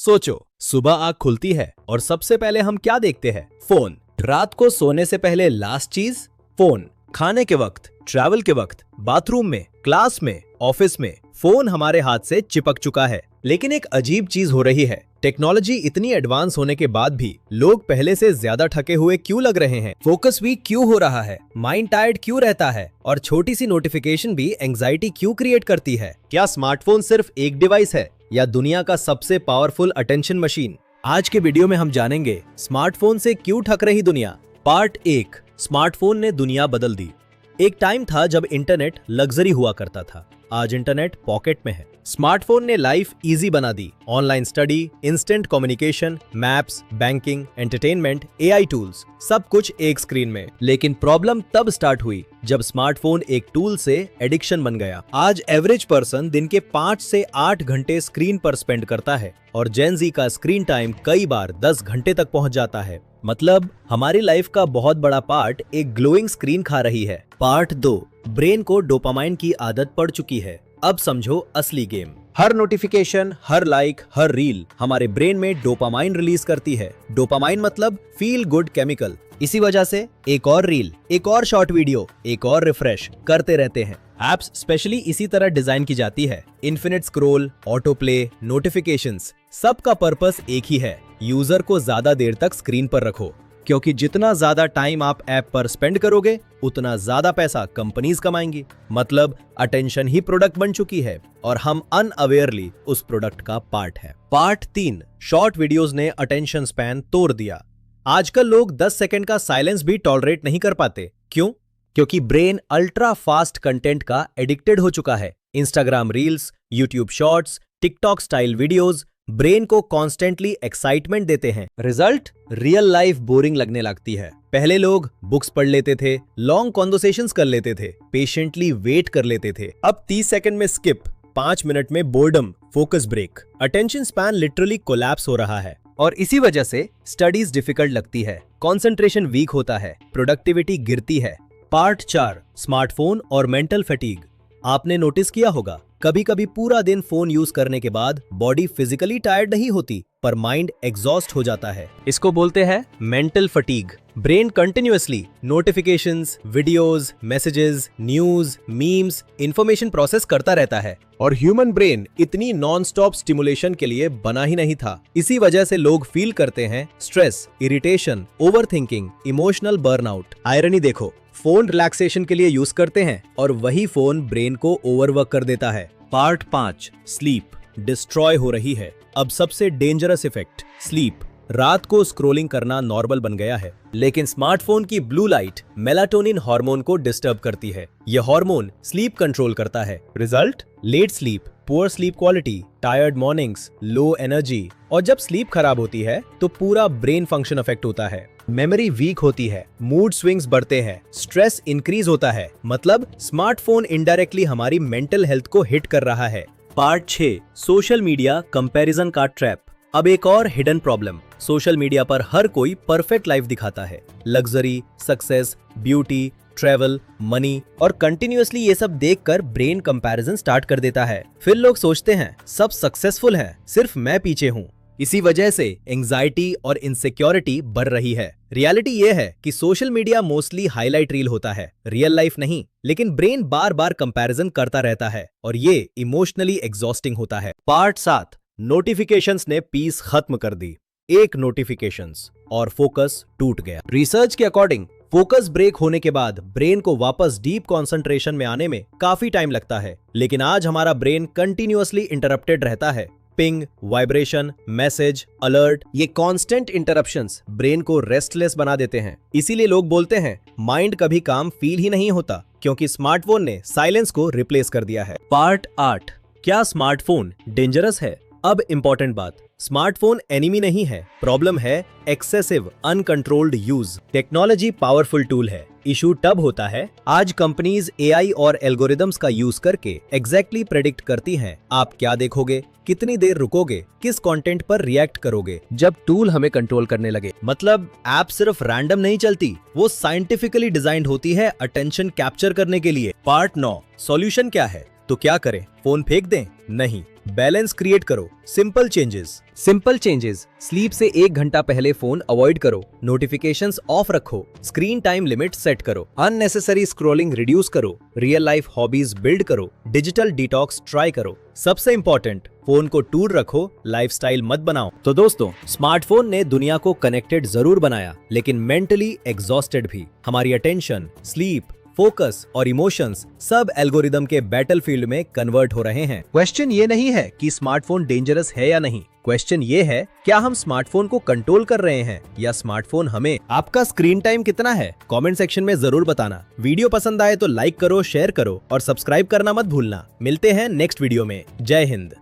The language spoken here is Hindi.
सोचो, सुबह आँख खुलती है और सबसे पहले हम क्या देखते हैं? फोन। रात को सोने से पहले लास्ट चीज फोन। खाने के वक्त, ट्रैवल के वक्त, बाथरूम में, क्लास में, ऑफिस में, फोन हमारे हाथ से चिपक चुका है। लेकिन एक अजीब चीज हो रही है, टेक्नोलॉजी इतनी एडवांस होने के बाद भी लोग पहले से ज्यादा थके हुए क्यों लग रहे हैं? फोकस वीक क्यों हो रहा है? माइंड टायर्ड क्यों रहता है? और छोटी सी नोटिफिकेशन भी एंजाइटी क्यों क्रिएट करती है? क्या स्मार्टफोन सिर्फ एक डिवाइस है या दुनिया का सबसे पावरफुल अटेंशन मशीन? आज के वीडियो में हम जानेंगे स्मार्टफोन से क्यों ठक रही दुनिया। पार्ट 1, स्मार्टफोन ने दुनिया बदल दी। एक टाइम था जब इंटरनेट लग्जरी हुआ करता था, आज इंटरनेट पॉकेट में है। स्मार्टफोन ने लाइफ इजी बना दी। Online study, instant communication, maps, banking, entertainment, AI tools, सब कुछ एक स्क्रीन में। लेकिन प्रॉब्लम तब स्टार्ट हुई जब स्मार्टफोन एक टूल से एडिक्शन बन गया। आज एवरेज पर्सन दिन के 5 से 8 घंटे स्क्रीन पर स्पेंड करता है और जेन ज़ी का स्क्रीन टाइम कई बार 10 घंटे तक पहुंच जाता है। मतलब हमारी लाइफ का बहुत बड़ा पार्ट एक ग्लोइंग स्क्रीन खा रही है। पार्ट 2, ब्रेन को डोपामाइन की आदत पड़ चुकी है। अब समझो असली गेम। हर नोटिफिकेशन, हर लाइक, हर रील हमारे ब्रेन में डोपामाइन रिलीज करती है। डोपामाइन मतलब फील गुड केमिकल। इसी वजह से एक और रील, एक और शॉर्ट वीडियो, एक और रिफ्रेश करते रहते हैं। एप्स स्पेशली इसी तरह डिजाइन की जाती है। Infinite scroll, auto play, notifications, सबका पर्पस एक ही है, यूजर को ज्यादा देर तक स्क्रीन पर रखो। क्योंकि जितना ज्यादा टाइम आप ऐप पर स्पेंड करोगे उतना ज्यादा पैसा कंपनीज कमाएंगी। मतलब अटेंशन ही प्रोडक्ट बन चुकी है और हम अनअवेयरली उस प्रोडक्ट का पार्ट है। पार्ट 3, शॉर्ट वीडियोस ने अटेंशन स्पैन तोड़ दिया। आजकल लोग 10 सेकंड का साइलेंस भी टॉलरेट नहीं कर पाते। क्यों? क्योंकि ब्रेन अल्ट्रा फास्ट कंटेंट का एडिक्टेड हो चुका है। Instagram reels, YouTube shorts, TikTok style videos brain को कॉन्स्टेंटली एक्साइटमेंट देते हैं। रिजल्ट, रियल लाइफ बोरिंग लगने लगती है। पहले लोग बुक्स पढ़ लेते थे, लॉन्ग कॉन्वर्सेशंस कर लेते थे, पेशेंटली वेट कर लेते थे। अब 30 सेकंड में स्किप, 5 मिनट में boredom, focus break. Attention span literally collapse हो रहा है और इसी वजह से स्टडीज डिफिकल्ट लगती है, कंसंट्रेशन वीक होता है, प्रोडक्टिविटी गिरती है। पार्ट 4, स्मार्टफोन और मेंटल फटीग। आपने नोटिस किया होगा, कभी कभी पूरा दिन फोन यूज करने के बाद बॉडी फिजिकली टायर्ड नहीं होती पर माइंड एग्जॉस्ट हो जाता है। इसको बोलते हैं mental fatigue. Brain continuously notifications, videos, messages, news, memes, information process करता रहता है और ह्यूमन ब्रेन इतनी नॉन स्टॉप स्टिमुलेशन के लिए बना ही नहीं था। इसी वजह से लोग फील करते हैं stress, irritation, overthinking, emotional burnout. Irony देखो, फोन रिलैक्सेशन के लिए यूज करते हैं और वही फोन ब्रेन को ओवरवर्क कर देता है। पार्ट 5, स्लीप डिस्ट्रॉय हो रही है। अब सबसे डेंजरस इफेक्ट, स्लीप। रात को स्क्रोलिंग करना नॉर्मल बन गया है, लेकिन स्मार्टफोन की ब्लू लाइट मेलाटोनिन हार्मोन को डिस्टर्ब करती है। यह हार्मोन स्लीप कंट्रोल करता है। Result, late sleep, poor sleep quality, tired mornings, low energy. और जब स्लीप खराब होती है तो पूरा ब्रेन फंक्शन अफेक्ट होता है। मेमोरी वीक होती है, मूड स्विंग्स बढ़ते हैं, स्ट्रेस इंक्रीज होता है। मतलब स्मार्टफोन इनडायरेक्टली हमारी मेंटल हेल्थ को हिट कर रहा है। पार्ट 6, सोशल मीडिया कंपैरिजन का ट्रैप। अब एक और हिडन प्रॉब्लम, सोशल मीडिया पर हर कोई परफेक्ट लाइफ दिखाता है। Luxury, success, beauty, travel, money, और कंटिन्यूअसली ये सब देखकर ब्रेन कंपैरिजन स्टार्ट कर देता है। फिर लोग सोचते हैं सब सक्सेसफुल हैं, सिर्फ मैं पीछे हूँ। इसी वजह से एंजाइटी और इनसिक्योरिटी बढ़ रही है। रियलिटी ये है कि social media mostly highlight reel होता है, रियल लाइफ नहीं। लेकिन ब्रेन बार बार कंपैरिजन करता रहता है और ये इमोशनली एग्जॉस्टिंग होता है। पार्ट 7, नोटिफिकेशंस ने पीस खत्म कर दी। एक नोटिफिकेशंस और फोकस टूट गया। रिसर्च के अकॉर्डिंग फोकस ब्रेक होने के बाद ब्रेन को वापस डीप कंसंट्रेशन में आने में काफी टाइम लगता है। लेकिन आज हमारा ब्रेन कंटिन्यूअसली इंटरप्टेड रहता है। पिंग, वाइब्रेशन, मैसेज, अलर्ट, ये कांस्टेंट इंटरप्शंस ब्रेन को रेस्टलेस बना देते हैं। इसीलिए लोग बोलते हैं माइंड कभी काम फील ही नहीं होता, क्योंकि स्मार्टफोन ने साइलेंस को रिप्लेस कर दिया है। पार्ट 8, क्या स्मार्टफोन डेंजरस है? अब इंपॉर्टेंट बात, स्मार्टफोन एनिमी नहीं है, प्रॉब्लम है excessive uncontrolled use. Technology powerful tool है, इशू तब होता है आज कंपनीज एआई और एल्गोरिदम्स का यूज करके एग्जैक्टली प्रेडिक्ट करती हैं आप क्या देखोगे, कितनी देर रुकोगे, किस कंटेंट पर रिएक्ट करोगे। जब टूल हमें कंट्रोल करने लगे, मतलब ऐप सिर्फ रैंडम नहीं चलती, वो साइंटिफिकली डिजाइंड होती है अटेंशन कैप्चर करने के लिए। पार्ट 9, सॉल्यूशन क्या है? तो क्या करें? फोन फेंक दें? नहीं, बैलेंस क्रिएट करो, simple changes. Simple changes, sleep से 1 घंटा पहले फोन अवॉइड करो, नोटिफिकेशंस ऑफ रखो, स्क्रीन टाइम लिमिट सेट करो, अननेसेसरी स्क्रॉलिंग रिड्यूस करो, रियल लाइफ हॉबीज बिल्ड करो, डिजिटल डिटॉक्स ट्राई करो। सबसे इंपॉर्टेंट, फोन को टूल रखो, लाइफस्टाइल मत बनाओ। तो दोस्तों, स्मार्टफोन ने दुनिया को कनेक्टेड जरूर बनाया, लेकिन मेंटली एग्जॉस्टेड भी। हमारी अटेंशन, स्लीप, फोकस और इमोशंस सब एल्गोरिदम के बैटलफील्ड में कन्वर्ट हो रहे हैं। क्वेश्चन ये नहीं है कि स्मार्टफोन डेंजरस है या नहीं, क्वेश्चन ये है क्या हम स्मार्टफोन को कंट्रोल कर रहे हैं या स्मार्टफोन हमें। आपका स्क्रीन टाइम कितना है कमेंट सेक्शन में जरूर बताना। वीडियो पसंद आए तो लाइक करो, शेयर करो और सब्सक्राइब करना मत भूलना। मिलते हैं नेक्स्ट वीडियो में। जय हिंद।